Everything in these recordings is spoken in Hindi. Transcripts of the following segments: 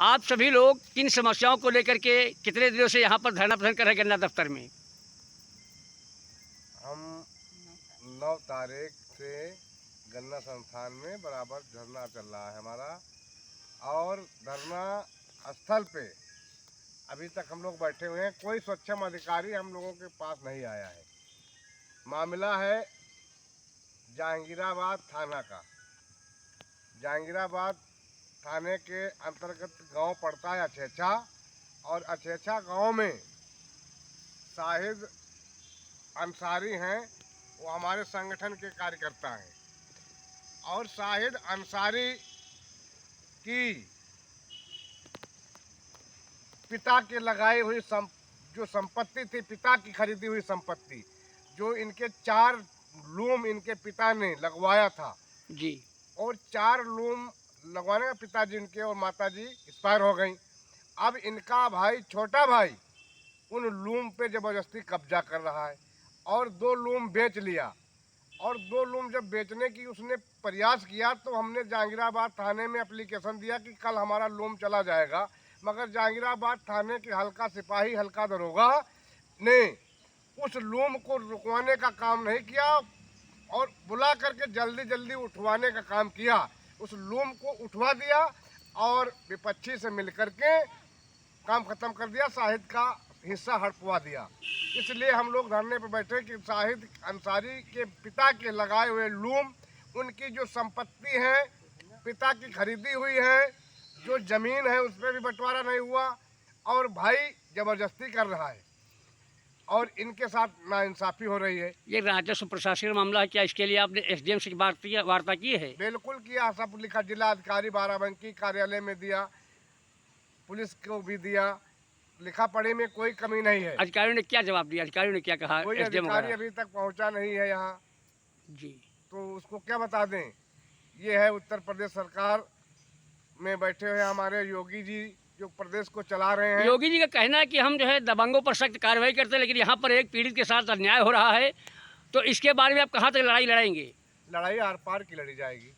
आप सभी लोग किन समस्याओं को लेकर के कितने दिनों से यहाँ पर धरना प्रदर्शन कर रहे हैं गन्ना दफ्तर में? हम 9 तारीख से गन्ना संस्थान में बराबर धरना चल रहा है हमारा, और धरना स्थल पे अभी तक हम लोग बैठे हुए हैं। कोई सक्षम अधिकारी हम लोगों के पास नहीं आया है। मामला है जहांगीराबाद थाना का। जहांगीराबाद थाने के अंतर्गत गांव पड़ता है अछेछा, और अछेछा गांव में शाहिद अंसारी हैं, वो हमारे संगठन के कार्यकर्ता हैं। और शाहिद अंसारी की पिता के लगाई हुई जो संपत्ति थी, पिता की खरीदी हुई संपत्ति, जो इनके 4 लूम इनके पिता ने लगवाया था जी। और 4 लूम लगवाने का पिताजी इनके और माताजी एक्सपायर हो गई। अब इनका भाई, छोटा भाई, उन लूम पे ज़बरदस्ती कब्जा कर रहा है और 2 लूम बेच लिया। और 2 लूम जब बेचने की उसने प्रयास किया तो हमने जहांगीराबाद थाने में एप्लीकेशन दिया कि कल हमारा लूम चला जाएगा, मगर जहांगीराबाद थाने के हल्का सिपाही, हल्का दरोगा ने उस लूम को रुकवाने का काम नहीं किया और बुला करके जल्दी जल्दी उठवाने का काम किया। उस लूम को उठवा दिया और विपक्षी से मिलकर के काम खत्म कर दिया, शाहिद का हिस्सा हड़पवा दिया। इसलिए हम लोग धरने पर बैठे कि शाहिद अंसारी के पिता के लगाए हुए लूम, उनकी जो संपत्ति है, पिता की खरीदी हुई है, जो ज़मीन है उस पर भी बंटवारा नहीं हुआ, और भाई ज़बरदस्ती कर रहा है और इनके साथ नाइंसाफ़ी हो रही है। ये राजस्व प्रशासन का मामला है, क्या इसके लिए आपने एसडीएम से वार्ता की है? बिल्कुल किया, सब लिखा, जिला अधिकारी बाराबंकी कार्यालय में दिया, पुलिस को भी दिया, लिखा पढ़ी में कोई कमी नहीं है। अधिकारियों ने क्या जवाब दिया? अधिकारियों ने क्या कहा? कोई एसडीएम अधिकारी अभी तक पहुंचा नहीं है यहाँ, जी। तो उसको क्या बता दें। ये है उत्तर प्रदेश सरकार में बैठे हुए हमारे योगी जी, जो प्रदेश को चला रहे हैं। योगी जी का कहना है कि हम जो है दबंगों पर सख्त कार्रवाई करते हैं, लेकिन यहाँ पर एक पीड़ित के साथ अन्याय हो रहा है, तो इसके बारे में आप कहाँ तक लड़ाई लड़ाएंगे? लड़ाई आर पार की लड़ी जाएगी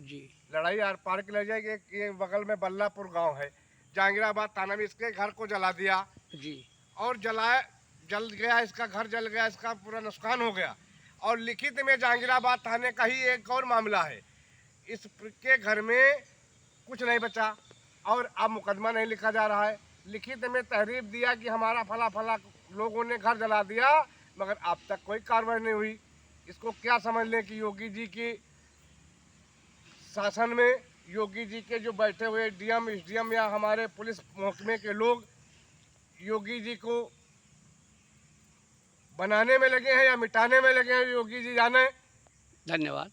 जी। लड़ाई आर पार की लड़ी जाएगी। ये बगल में बल्लापुर गांव है, जहांगीराबाद थाना में इसके घर को जला दिया जी। और जल गया, इसका घर जल गया, इसका पूरा नुकसान हो गया। और लिखित में जहांगीराबाद थाने का ही एक और मामला है, इसके घर में कुछ नहीं बचा और अब मुकदमा नहीं लिखा जा रहा है। लिखित में तहरीर दिया कि हमारा फला फला लोगों ने घर जला दिया, मगर अब तक कोई कार्रवाई नहीं हुई। इसको क्या समझ लें कि योगी जी की शासन में, योगी जी के जो बैठे हुए डीएम, एसडीएम या हमारे पुलिस महकमे के लोग योगी जी को बनाने में लगे हैं या मिटाने में लगे हैं, योगी जी जाने। धन्यवाद।